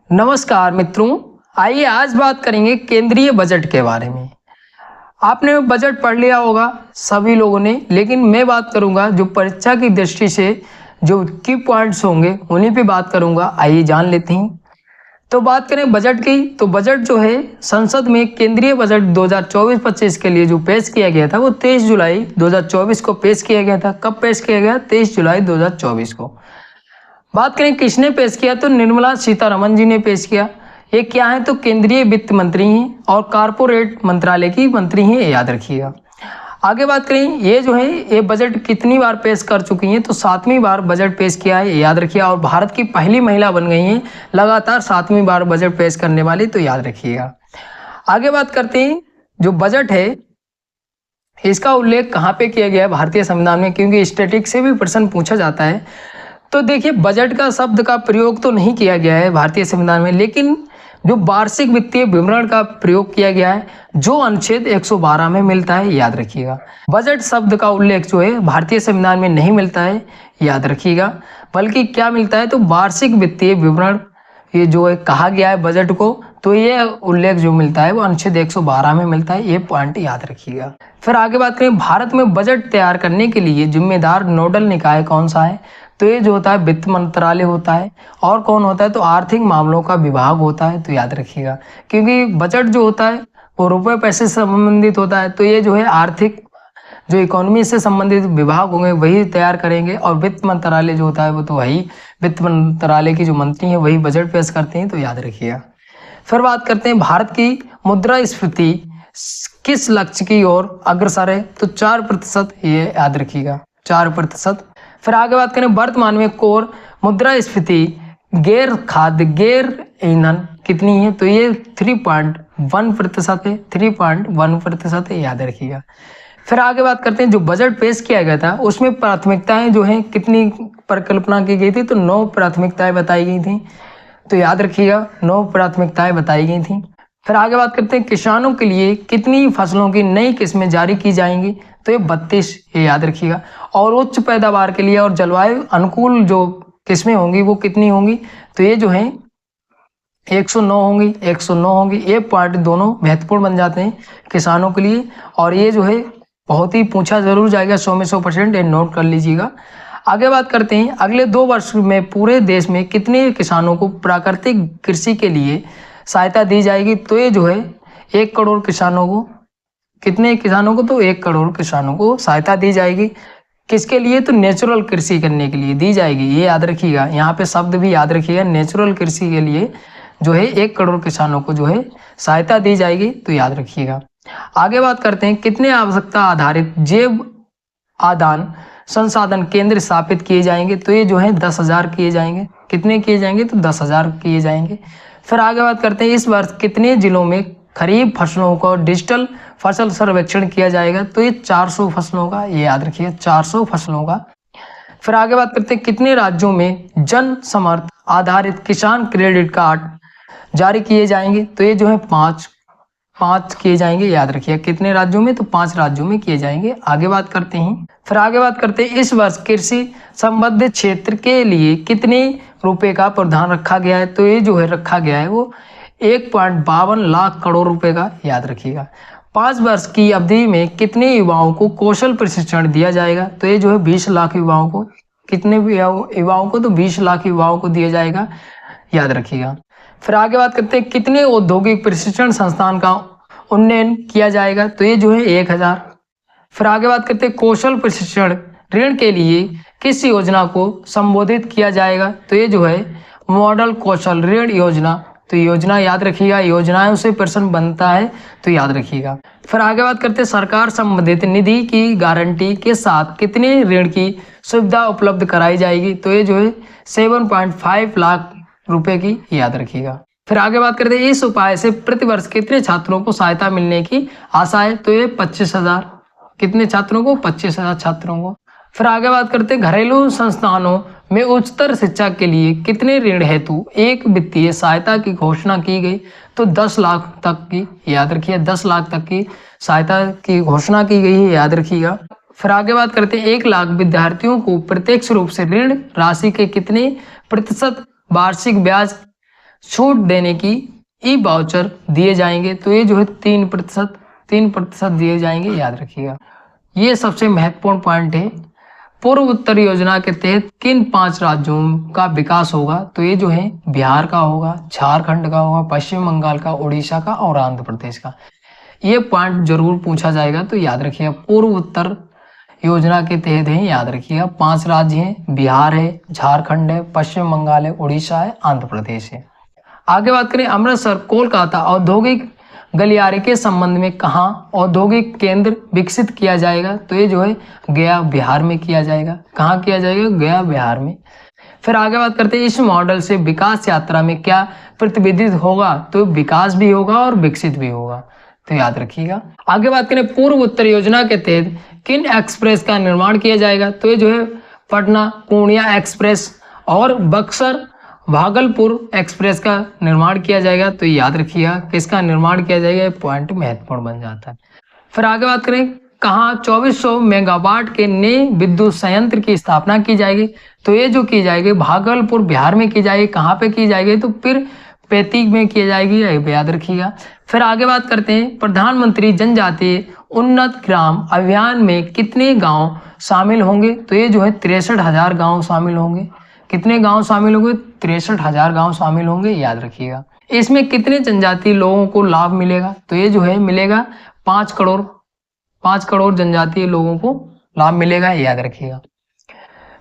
नमस्कार मित्रों, आइए आज बात करेंगे केंद्रीय बजट के बारे में। आपने बजट पढ़ लिया होगा सभी लोगों ने, लेकिन मैं बात करूंगा जो परीक्षा की दृष्टि से जो की पॉइंट्स होंगे उन्हीं पे बात करूंगा। आइए जान लेते हैं। तो बात करें बजट की, तो बजट जो है संसद में केंद्रीय बजट 2024-25 के लिए जो पेश किया गया था वो 23 जुलाई 2024 को पेश किया गया था। कब पेश किया गया? 23 जुलाई 2024 को। बात करें किसने पेश किया, तो निर्मला सीतारमण जी ने पेश किया। ये क्या है? तो केंद्रीय वित्त मंत्री हैं और कारपोरेट मंत्रालय की मंत्री हैं, याद रखिएगा। आगे बात करें, ये जो है ये बजट कितनी बार पेश कर चुकी हैं, तो 7वीं बार बजट पेश किया है, याद रखिएगा। और भारत की पहली महिला बन गई हैं लगातार 7वीं बार बजट पेश करने वाली, तो याद रखिएगा। आगे बात करते हैं, जो बजट है इसका उल्लेख कहाँ पे किया गया है भारतीय संविधान में, क्योंकि स्टैटिक से भी प्रश्न पूछा जाता है। तो देखिए, बजट का शब्द का प्रयोग तो नहीं किया गया है भारतीय संविधान में, लेकिन जो वार्षिक वित्तीय विवरण का प्रयोग किया गया है जो अनुच्छेद 112 में मिलता है, याद रखिएगा। बजट शब्द का उल्लेख जो है भारतीय संविधान में नहीं मिलता है, याद रखिएगा, बल्कि क्या मिलता है, तो वार्षिक वित्तीय विवरण ये जो है कहा गया है बजट को, तो ये उल्लेख जो मिलता है वो अनुच्छेद 112 में मिलता है। ये पॉइंट याद रखिएगा। फिर आगे बात करें, भारत में बजट तैयार करने के लिए जिम्मेदार नोडल निकाय कौन सा है, तो ये जो होता है वित्त मंत्रालय होता है। और कौन होता है, तो आर्थिक मामलों का विभाग होता है, तो याद रखिएगा। क्योंकि बजट जो होता है वो रुपए पैसे से संबंधित होता है, तो ये जो है आर्थिक जो इकोनॉमी से संबंधित विभाग होंगे वही तैयार करेंगे। और वित्त मंत्रालय जो होता है वो तो वही वित्त मंत्रालय की जो मंत्री हैं वही बजट पेश करते हैं, तो याद रखिएगा। फिर बात करते हैं, भारत की मुद्रास्फीति किस लक्ष्य की ओर अग्रसर है, तो 4%, ये याद रखिएगा, 4%। फिर आगे बात करें, वर्तमान में कोर मुद्रास्फीति गैर खाद्य गैर ईंधन कितनी है, तो ये 3.1% है, 3.1% है, याद रखिएगा। फिर आगे बात करते हैं, जो बजट पेश किया गया था उसमें प्राथमिकताएं जो हैं कितनी परिकल्पना की गई थी, तो 9 प्राथमिकताएं बताई गई थी, तो याद रखिएगा 9 प्राथमिकताएं बताई गई थी। फिर आगे बात करते हैं, किसानों के लिए कितनी फसलों की नई किस्में जारी की जाएंगी, तो ये 32, ये याद रखिएगा। और उच्च पैदावार के लिए और जलवायु अनुकूल जो किस्में होंगी वो कितनी होंगी, तो ये जो है 109 होंगी, 109 होंगी। ये पॉइंट दोनों महत्वपूर्ण बन जाते हैं किसानों के लिए, और ये जो है बहुत ही पूछा जरूर जाएगा, 100 में 100%, ये नोट कर लीजिएगा। आगे बात करते हैं, अगले 2 वर्ष में पूरे देश में कितने किसानों को प्राकृतिक कृषि के लिए सहायता दी जाएगी, तो ये जो है 1 करोड़ किसानों को, कितने किसानों को, तो 1 करोड़ किसानों को सहायता दी जाएगी। किसके लिए, तो नेचुरल कृषि करने के लिए दी जाएगी, ये याद रखिएगा। यहाँ पे शब्द भी याद रखिएगा, नेचुरल कृषि के लिए जो है 1 करोड़ किसानों को जो है सहायता दी जाएगी, तो याद रखिएगा। आगे बात करते हैं, कितने आवश्यकता आधारित जैव आदान संसाधन केंद्र स्थापित किए जाएंगे, तो ये जो है 10,000 किए जाएंगे। कितने किए जाएंगे, तो 10,000 किए जाएंगे। फिर आगे बात करते हैं, इस वर्ष कितने जिलों में खरीफ फसलों का डिजिटल फसल सर्वेक्षण किया जाएगा, तो ये 400 फसलों का, ये याद रखिए 400 फसलों का। फिर आगे बात करते हैं, कितने राज्यों में जन समर्थ आधारित किसान क्रेडिट कार्ड जारी किए जाएंगे, तो ये जो है 5 किए जाएंगे, याद रखिए। कितने राज्यों में, तो 5 राज्यों में किए जाएंगे। आगे बात करते हैं, फिर आगे बात करते हैं, इस वर्ष कृषि संबंधित क्षेत्र के लिए कितने रुपए का प्रावधान रखा गया है, तो ये जो है रखा गया है वो 1.52 लाख करोड़ रुपए का, याद रखिएगा। 5 वर्ष की अवधि में कितने युवाओं को कौशल प्रशिक्षण दिया जाएगा, तो ये जो है 20 लाख युवाओं को, कितने युवाओं को, तो 20 लाख युवाओं को दिया जाएगा, याद रखिएगा। फिर आगे बात करते हैं, कितने औद्योगिक प्रशिक्षण संस्थान का उन्नयन किया जाएगा, तो ये जो है 1000। फिर आगे बात करते हैं, कौशल प्रशिक्षण ऋण के लिए किस योजना को संबोधित किया जाएगा, तो ये जो है मॉडल कौशल ऋण योजना, तो योजना याद रखिएगा, योजनाएं से प्रश्न बनता है, तो याद रखिएगा। फिर आगे बात करते हैं, सरकार संबंधित निधि की गारंटी के साथ कितने ऋण की सुविधा उपलब्ध कराई जाएगी, तो ये जो है 7.5 लाख रुपए की, याद रखिएगा। फिर आगे बात करते हैं, इस उपाय से प्रतिवर्ष कितने छात्रों को सहायता मिलने की आशा है, तो ये 25,000। कितने छात्रों को, 25,000 छात्रों को। फिर आगे बात करते हैं, घरेलू संस्थानों में उच्चतर शिक्षा के लिए कितने ऋण हेतु एक वित्तीय सहायता की घोषणा की गई, तो 10 लाख तक की, याद रखिए 10 लाख तक की सहायता की घोषणा की गई है, याद रखिएगा। फिर आगे बात करते हैं, 1 लाख विद्यार्थियों को प्रत्यक्ष रूप से ऋण राशि के कितने प्रतिशत वार्षिक ब्याज छूट देने की ई वाउचर दिए जाएंगे, तो ये जो है 3% दिए जाएंगे, याद रखिएगा। ये सबसे महत्वपूर्ण पॉइंट है। पूर्व उत्तर योजना के तहत किन 5 राज्यों का विकास होगा, तो ये जो है बिहार का होगा, झारखंड का होगा, पश्चिम बंगाल का, उड़ीसा का और आंध्र प्रदेश का। ये पॉइंट जरूर पूछा जाएगा, तो याद रखिएगा। पूर्व उत्तर योजना के तहत है, याद रखिएगा। 5 राज्य हैं, बिहार है, झारखंड है, पश्चिम बंगाल है, उड़ीसा है, आंध्र प्रदेश है। आगे बात करें, अमृतसर कोलकाता औद्योगिक गलियारे के संबंध में कहाँ औद्योगिक केंद्र विकसित किया जाएगा, तो ये जो है गया बिहार में किया जाएगा। कहाँ किया जाएगा? गया बिहार में। फिर आगे बात करते हैं, इस मॉडल से विकास यात्रा में क्या प्रतिबिंबित होगा, तो विकास भी होगा और विकसित भी होगा, तो याद रखिएगा। आगे बात करें, पूर्व उत्तर योजना के तहत किन एक्सप्रेस का निर्माण किया जाएगा, तो ये जो है पटना पूर्णिया एक्सप्रेस और बक्सर भागलपुर एक्सप्रेस का निर्माण किया जाएगा, तो याद रखिएगा किसका निर्माण किया जाएगा, ये पॉइंट महत्वपूर्ण बन जाता है। फिर आगे बात करें, कहाँ 2400 मेगावाट के नए विद्युत संयंत्र की स्थापना की जाएगी, तो ये जो की जाएगी भागलपुर बिहार में की जाएगी। कहाँ पे की जाएगी, तो फिर पैतीक में की जाएगी, याद रखिएगा। फिर आगे बात करते हैं, प्रधानमंत्री जनजातीय उन्नत ग्राम अभियान में कितने गांव शामिल होंगे, तो ये जो है 63,000 गांव शामिल होंगे। कितने गांव शामिल होंगे? 63,000 गांव शामिल होंगे, याद रखिएगा। इसमें कितने जनजातीय लोगों को लाभ मिलेगा, तो ये जो है मिलेगा 5 करोड़ जनजातीय लोगों को लाभ मिलेगा, याद रखिएगा।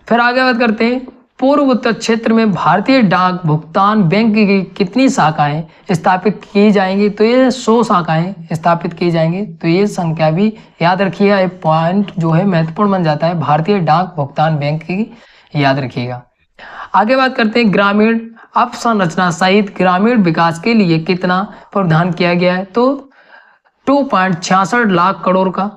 फिर आगे बात करते हैं, पूर्व उत्तर क्षेत्र में भारतीय डाक भुगतान बैंक की कितनी शाखाएं स्थापित की जाएंगी, तो ये 100 शाखाएं स्थापित की जाएंगी, तो ये संख्या भी याद रखिएगा। एक पॉइंट जो है महत्वपूर्ण बन जाता है, भारतीय डाक भुगतान बैंक की, याद रखिएगा। आगे बात करते हैं, ग्रामीण अवसंरचना सहित ग्रामीण विकास के लिए कितना प्रावधान किया गया है, तो 2.66 लाख करोड़ का,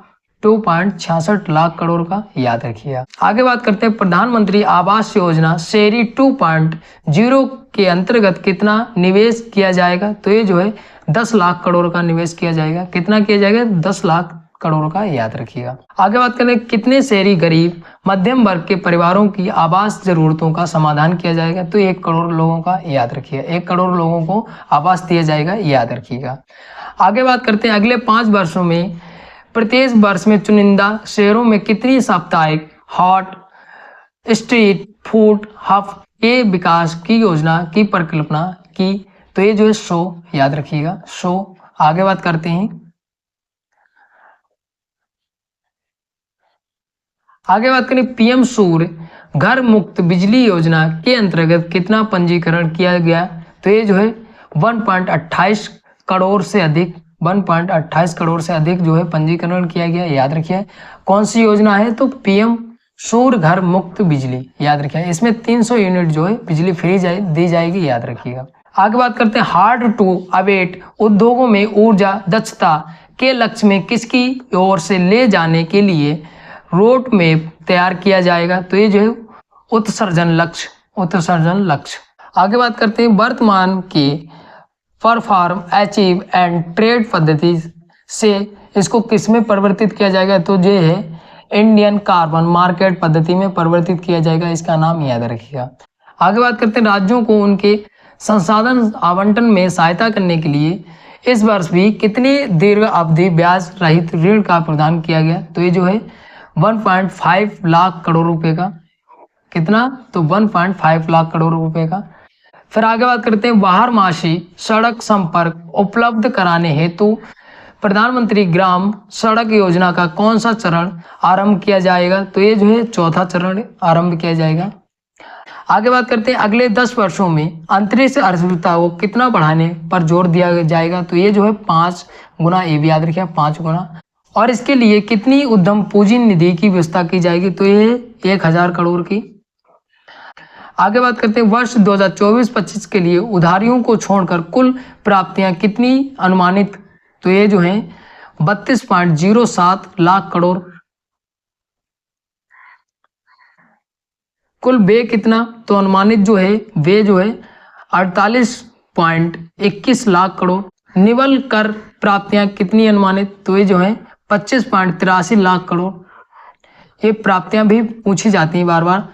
2.66 लाख करोड़ का, याद रखिएगा। आगे बात करते हैं, प्रधानमंत्री आवास योजना शहरी 2.0 के अंतर्गत कितना निवेश किया जाएगा, तो ये जो है 10 लाख करोड़ का निवेश किया जाएगा। कितना किया जाएगा? 10 लाख करोड़ का, याद रखिएगा। आगे बात करें, कितने शहरी गरीब मध्यम वर्ग के परिवारों की आवास जरूरतों का समाधान किया जाएगा, तो 1 करोड़ लोगों का, याद रखिएगा। 1 करोड़ लोगों को आवास दिया जाएगा, याद रखिएगा। आगे बात करते हैं, अगले 5 वर्षों में प्रत्येक वर्ष में चुनिंदा शहरों में कितनी साप्ताहिक हॉट स्ट्रीट फूड हब के विकास की योजना की परिकल्पना की, तो ये जो है 100, याद रखिएगा 100। आगे बात करते हैं, आगे बात करें, पीएम सूर्य घर मुक्त बिजली योजना के अंतर्गत कितना पंजीकरण किया गया, तो ये जो है 1.28 करोड़ से अधिक, 1.28 करोड़ से अधिक जो है पंजीकरण किया गया, याद रखिए। कौन सी योजना है, तो पीएम सूर्य घर मुक्त बिजली, याद रखिए। इसमें 300 यूनिट जो है बिजली फ्री दी जाएगी, याद रखिएगा। आगे बात करते हैं, हार्ड टू अबेट उद्योगों में ऊर्जा दक्षता के लक्ष्य में किसकी ओर से ले जाने के लिए रोड मैप तैयार किया जाएगा, तो ये जो है उत्सर्जन लक्ष्य। आगे बात करते हैं, वर्तमान के परफॉर्म अचीव एंड ट्रेड पद्धति से इसको किस में परिवर्तित किया जाएगा, तो ये है इंडियन कार्बन मार्केट पद्धति में परिवर्तित किया जाएगा, इसका नाम याद रखिएगा। आगे बात करते हैं, राज्यों को उनके संसाधन आवंटन में सहायता करने के लिए इस वर्ष भी कितने दीर्घ अवधि ब्याज रहित ऋण का प्रदान किया गया, तो ये जो है 1.5 लाख करोड़ रुपए का। कितना, तो 1.5 लाख करोड़ रुपए का। फिर आगे बात करते हैं, बारहमासी सड़क संपर्क उपलब्ध कराने हेतु प्रधानमंत्री ग्राम सड़क योजना का कौन सा चरण आरंभ किया जाएगा, तो ये जो है 4था चरण आरंभ किया जाएगा। आगे बात करते हैं, अगले 10 वर्षों में अंतरिक्ष अर्थव्यवस्था को कितना बढ़ाने पर जोर दिया जाएगा, तो ये जो है 5 गुना, ये भी याद रखिए 5 गुना। और इसके लिए कितनी उद्यम पूंजी निधि की व्यवस्था की जाएगी, तो ये 1000 करोड़ की। आगे बात करते हैं, वर्ष 2024-25 के लिए उधारियों को छोड़कर कुल प्राप्तियां कितनी अनुमानित, तो ये जो है 32.07 लाख करोड़। कुल व्यय कितना, तो अनुमानित जो है व्यय जो है 48.21 लाख करोड़। निवल कर प्राप्तियां कितनी अनुमानित, तो ये जो है 25.83 लाख करोड़। ये प्राप्तियां भी पूछी जाती हैं बार बार,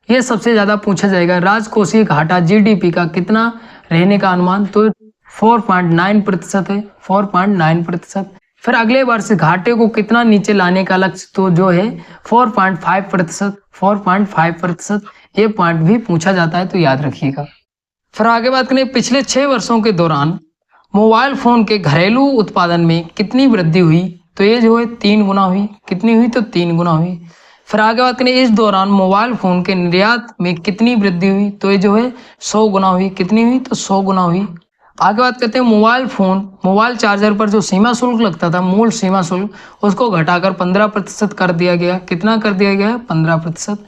ये सबसे ज्यादा पूछा जाएगा। राजकोषीय घाटा जीडीपी का कितना रहने का अनुमान, तो 4.9% है, 4.9%। फिर अगले वर्ष घाटे को कितना नीचे लाने का लक्ष्य, तो जो है 4.5%, 4.5%। ये पॉइंट भी पूछा जाता है तो याद रखिएगा। फिर आगे बात करें, पिछले 6 वर्षों के दौरान मोबाइल फोन के घरेलू उत्पादन में कितनी वृद्धि हुई, तो ये जो है 3 गुना हुई। कितनी हुई, तो 3 गुना हुई। फिर आगे बात करें, इस दौरान मोबाइल फोन के निर्यात में कितनी वृद्धि हुई, तो ये जो है 100 गुना हुई। कितनी हुई, तो 100 गुना हुई। आगे बात करते हैं, मोबाइल चार्जर पर जो सीमा शुल्क लगता था, मूल सीमा शुल्क, उसको घटाकर 15% कर दिया गया। कितना कर दिया गया, 15%।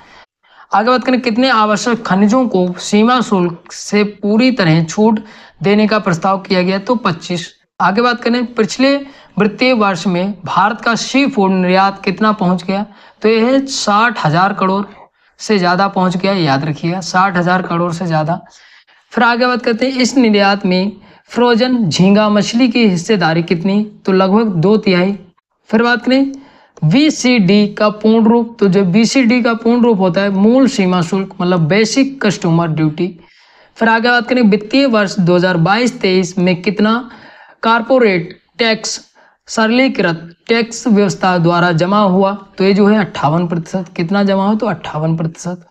आगे बात करें, कितने आवश्यक खनिजों को सीमा शुल्क से पूरी तरह छूट देने का प्रस्ताव किया गया, तो 25। आगे बात करें, पिछले वित्तीय वर्ष में भारत का सी फूड निर्यात कितना पहुंच गया, तो यह है 60,000 करोड़ से ज़्यादा पहुंच गया। याद रखिएगा, 60,000 करोड़ से ज़्यादा। फिर आगे बात करते हैं, इस निर्यात में फ्रोजन झींगा मछली की हिस्सेदारी कितनी, तो लगभग 2/3। फिर बात करें बीसीडी का पूर्ण रूप, तो जो बीसीडी का पूर्ण रूप होता है मूल सीमा शुल्क, मतलब बेसिक कस्टमर ड्यूटी। फिर आगे बात करें, वित्तीय वर्ष 2022-23 में कितना कारपोरेट टैक्स सरलीकृत टैक्स व्यवस्था द्वारा जमा हुआ, तो ये जो है 58%। कितना जमा हुआ, तो 58%।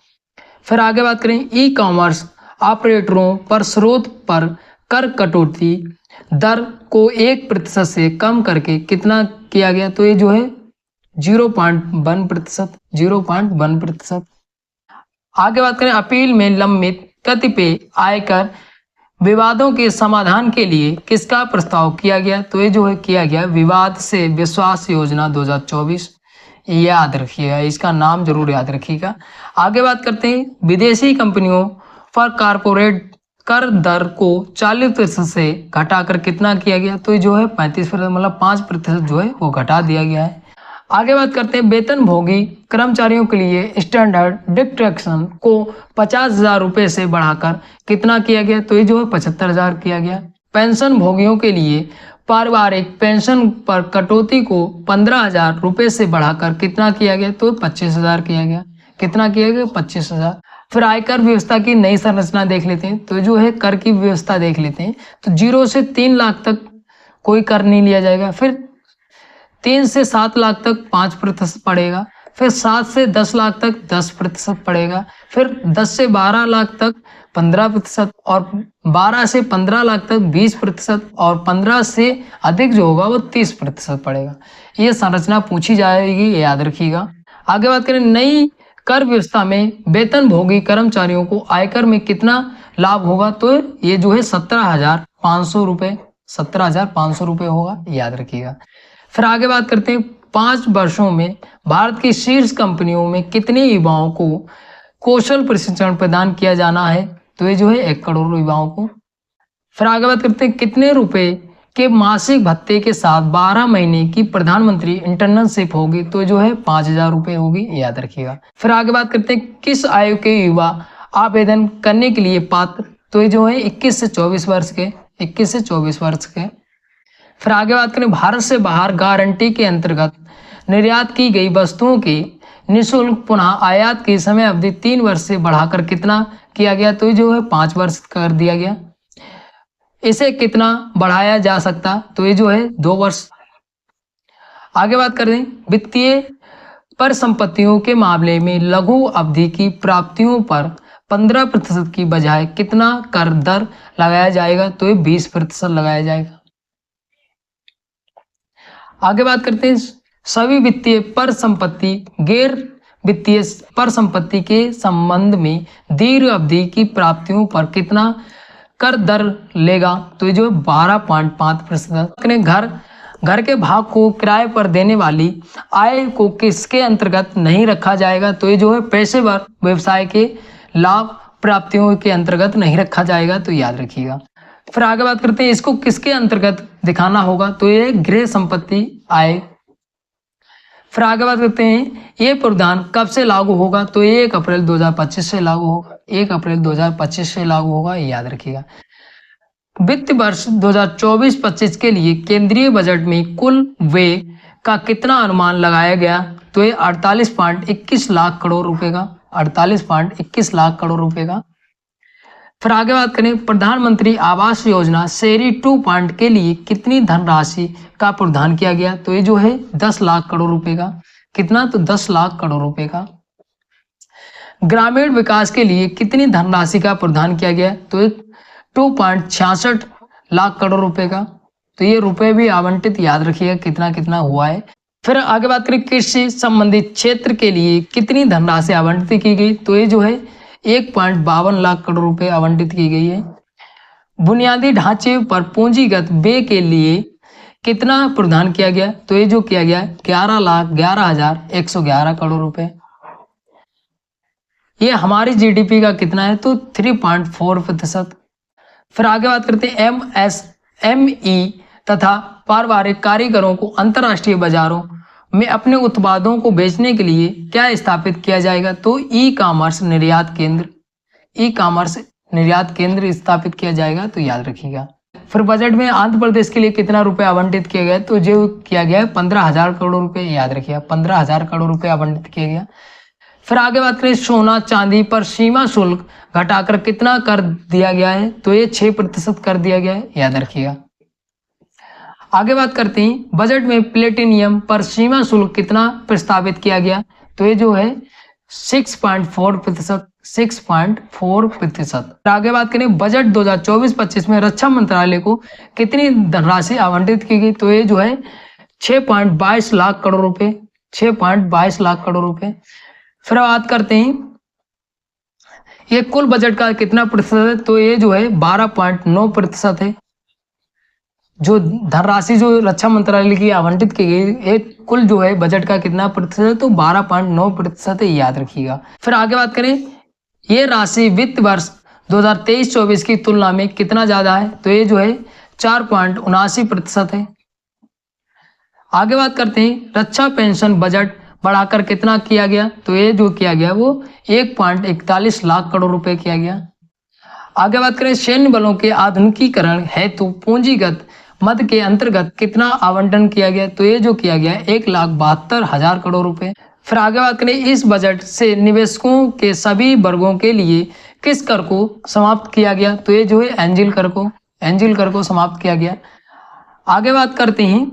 फिर आगे बात करें, ई कॉमर्स ऑपरेटरों पर स्रोत पर कर कटौती दर को 1% से कम करके कितना किया गया, तो ये जो है 0.1%, 0.1%। आगे बात करें, अपील में लंबित कतिपय आयकर विवादों के समाधान के लिए किसका प्रस्ताव किया गया, तो ये जो है किया गया विवाद से विश्वास योजना 2024। याद रखिएगा, इसका नाम जरूर याद रखिएगा। आगे बात करते हैं, विदेशी कंपनियों पर कारपोरेट कर दर को 40% से घटाकर कितना किया गया, तो ये जो है 35%, मतलब 5% जो है वो घटा दिया गया है। आगे बात करते हैं, वेतन भोगी कर्मचारियों के लिए स्टैंडर्ड डिडक्शन को 50,000 रुपये से बढ़ाकर कितना किया गया, तो ये जो है 75,000 किया गया। पेंशन भोगियों के लिए पारिवारिक पेंशन पर कटौती को 15,000 रुपये से बढ़ाकर कितना किया गया, तो 25,000 किया गया। कितना किया गया, 25,000। फिर आयकर व्यवस्था की नई संरचना देख लेते हैं, तो जो है कर की व्यवस्था देख लेते हैं। तो 0 से 3 लाख तक कोई कर नहीं लिया जाएगा। फिर 3 से 7 लाख तक 5% पड़ेगा। फिर 7 से 10 लाख तक 10% पड़ेगा। फिर 10 से 12 लाख तक 15%, और 12 से 15 लाख तक 20%, और 15 से अधिक जो होगा वो 30% पड़ेगा। ये संरचना पूछी जाएगी, याद रखिएगा। आगे बात करें, नई कर व्यवस्था में वेतन भोगी कर्मचारियों को आयकर में कितना लाभ होगा, तो ये जो है 17,500 रुपये, 17,500 रुपये होगा। याद रखिएगा। फिर आगे बात करते हैं, 5 वर्षों में भारत की शीर्ष कंपनियों में कितने युवाओं को कौशल प्रशिक्षण प्रदान किया जाना है, तो ये जो है 1 करोड़ युवाओं को। फिर आगे बात करते हैं, कितने रुपए के मासिक भत्ते के साथ 12 महीने की प्रधानमंत्री इंटर्नशिप होगी, तो जो है 5,000 रुपये होगी। याद रखिएगा। फिर आगे बात करते हैं, किस आयु के युवा आवेदन करने के लिए पात्र, तो ये जो है 21 से 24 वर्ष के, 21 से 24 वर्ष के। फिर आगे बात करें, भारत से बाहर गारंटी के अंतर्गत निर्यात की गई वस्तुओं की निःशुल्क पुनः आयात की समय अवधि 3 वर्ष से बढ़ाकर कितना किया गया, तो जो है 5 वर्ष कर दिया गया। इसे कितना बढ़ाया जा सकता, तो ये जो है 2 वर्ष। आगे बात करें, वित्तीय परिसंपत्तियों के मामले में लघु अवधि की प्राप्तियों पर 15% की बजाय कितना कर दर लगाया जाएगा, तो ये 20% लगाया जाएगा। आगे बात करते हैं, सभी वित्तीय परिसंपत्ति गैर वित्तीय परिसंपत्ति के संबंध में दीर्घ अवधि की प्राप्तियों पर कितना कर दर लेगा, तो ये जो 12.5%। घर के भाग को किराए पर देने वाली आय को किसके अंतर्गत नहीं रखा जाएगा, तो ये जो है पेशेवर व्यवसाय के लाभ प्राप्तियों के अंतर्गत नहीं रखा जाएगा, तो याद रखिएगा। फिर आगे बात करते हैं, इसको किसके अंतर्गत दिखाना होगा, तो ये गृह संपत्ति आय। फिर आगे बात करते हैं, ये प्रावधान कब से लागू होगा, तो 1 अप्रैल 2025 से लागू होगा। 1 अप्रैल 2025 से लागू होगा, याद रखिएगा। वित्त वर्ष 2024-25 के लिए केंद्रीय बजट में कुल व्यय का कितना अनुमान लगाया गया, तो ये 48.21 लाख करोड़ रुपए का, 48.21 लाख करोड़ रुपए का। फिर आगे बात करें, प्रधानमंत्री आवास योजना शहरी 2 पॉइंट के लिए कितनी धनराशि का प्रावधान किया गया? तो ये जो है 10 लाख करोड़ रुपए का। कितना? तो 10 लाख करोड़ रुपए का। ग्रामीण विकास के लिए कितनी धनराशि का प्रावधान किया गया? तो 2.66 लाख करोड़ रुपए का। तो ये रुपए भी आवंटित याद रखिएगा कितना कितना हुआ है। फिर आगे बात करें, कृषि संबंधित क्षेत्र के लिए कितनी धनराशि आवंटित की गई? तो ये जो है 1.52 लाख करोड़ रुपए आवंटित की गई है। बुनियादी ढांचे पर पूंजीगत व्यय के लिए कितना प्रावधान किया गया? तो ये जो किया गया 11,11,111 करोड़ रुपए। ये हमारी जीडीपी का कितना है? तो 3.4%। फिर आगे बात करते हैं, एमएसएमई तथा पारिवारिक कारीगरों को अंतर्राष्ट्रीय बाजारों में अपने उत्पादों को बेचने के लिए क्या स्थापित किया जाएगा? तो ई कॉमर्स निर्यात केंद्र स्थापित किया जाएगा। तो याद रखिएगा। फिर बजट में आंध्र प्रदेश के लिए कितना रुपए आवंटित किया गया? तो जो किया गया है 15,000 करोड़ रुपए। याद रखिएगा 15,000 करोड़ रुपए आवंटित किया गया। फिर आगे बात करें, सोना चांदी पर सीमा शुल्क घटाकर कितना कर दिया गया है? तो ये 6% कर दिया गया है। याद रखिएगा। आगे बात करते हैं, बजट में प्लेटिनियम पर सीमा शुल्क कितना प्रस्तावित किया गया? तो ये जो है 6.4%। 6.4%। आगे बात करें, बजट 2024-25 में रक्षा मंत्रालय को कितनी धनराशि आवंटित की गई? तो ये जो है 6.22 लाख करोड़ रुपए। 6.22 लाख करोड़ रुपए। फिर बात करते हैं, ये कुल बजट का कितना प्रतिशत है? तो ये जो है 12.9% है। जो धनराशि जो रक्षा मंत्रालय की आवंटित की गई, एक कुल जो है बजट का कितना प्रतिशत है? तो 12.9% है। याद रखिएगा। फिर आगे बात करें, ये राशि वित्त वर्ष 2023-24 की तुलना में कितना ज्यादा है? तो ये जो है 4.79% है। आगे बात करते हैं, रक्षा पेंशन बजट बढ़ाकर कितना किया गया? तो ये जो किया गया वो 1.41 लाख करोड़ रुपए किया गया। आगे बात करें, सैन्य बलों के आधुनिकीकरण हेतु पूंजीगत मद के अंतर्गत कितना आवंटन किया गया? तो ये जो किया गया 1,72,000 करोड़ रुपए। फिर आगे बात करें, इस बजट से निवेशकों के सभी वर्गों के लिए किस कर को समाप्त किया गया? तो ये जो है एंजिल कर को समाप्त किया गया। आगे बात करते हैं,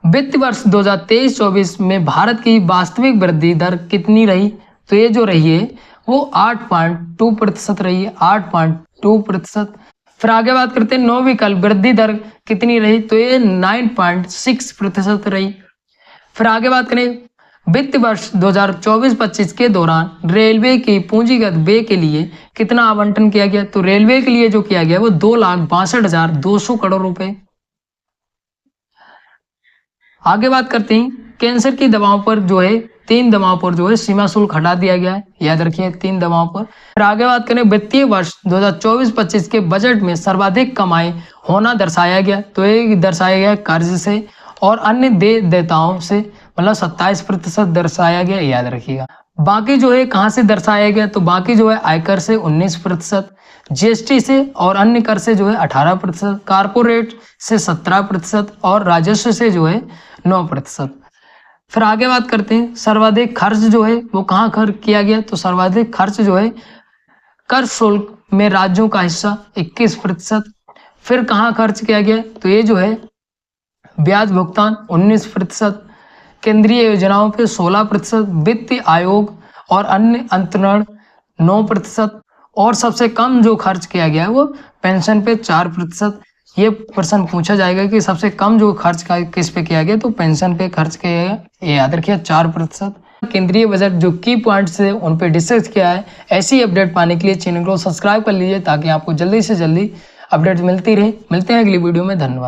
वित्त वर्ष 2023-24 में भारत की वास्तविक वृद्धि दर कितनी रही? तो ये जो रही है वो 8.2% रही है। 8.2%। फिर आगे बात करते हैं, नौविकल्प वृद्धि दर कितनी रही? तो ये 9.6% रही। फिर आगे बात करें, वित्त वर्ष 2024-25 के दौरान रेलवे की पूंजीगत व्यय के लिए कितना आवंटन किया गया? तो रेलवे के लिए जो किया गया वो 2,62,200 करोड़ रुपए। आगे बात करते हैं, कैंसर की दवाओं पर जो है 3 दवाओं पर जो है सीमा शुल्क हटा दिया गया है। याद रखिए 3 दवाओं पर। फिर आगे बात करें, वित्तीय वर्ष 2024-25 के बजट में सर्वाधिक कमाई होना दर्शाया गया। तो ये दर्शाया गया कर्ज से और अन्य देयताओं से, मतलब 27% दर्शाया गया। याद रखिएगा। बाकी जो है कहाँ से दर्शाया गया? तो बाकी जो है आयकर से 19%, जीएसटी से और अन्य कर से जो है 18%, कारपोरेट से 17% और राजस्व से जो है 9%। फिर आगे बात करते हैं, सर्वाधिक खर्च जो है वो कहाँ खर्च किया गया? तो सर्वाधिक खर्च जो है कर शुल्क में राज्यों का हिस्सा 21%। फिर कहाँ खर्च किया गया? तो ये जो है ब्याज भुगतान 19%, केंद्रीय योजनाओं पे 16%, वित्त आयोग और अन्य अंतरण 9% और सबसे कम जो खर्च किया गया है वो पेंशन पे 4%। ये प्रश्न पूछा जाएगा कि सबसे कम जो खर्च किस पे किया गया? तो पेंशन पे खर्च किया गया। ये याद रखिए 4%। केंद्रीय बजट जो की पॉइंट्स है उन पे डिस्कस किया है। ऐसी अपडेट पाने के लिए चैनल को सब्सक्राइब कर लीजिए ताकि आपको जल्दी से जल्दी अपडेट मिलती रहे। मिलते हैं अगली वीडियो में। धन्यवाद।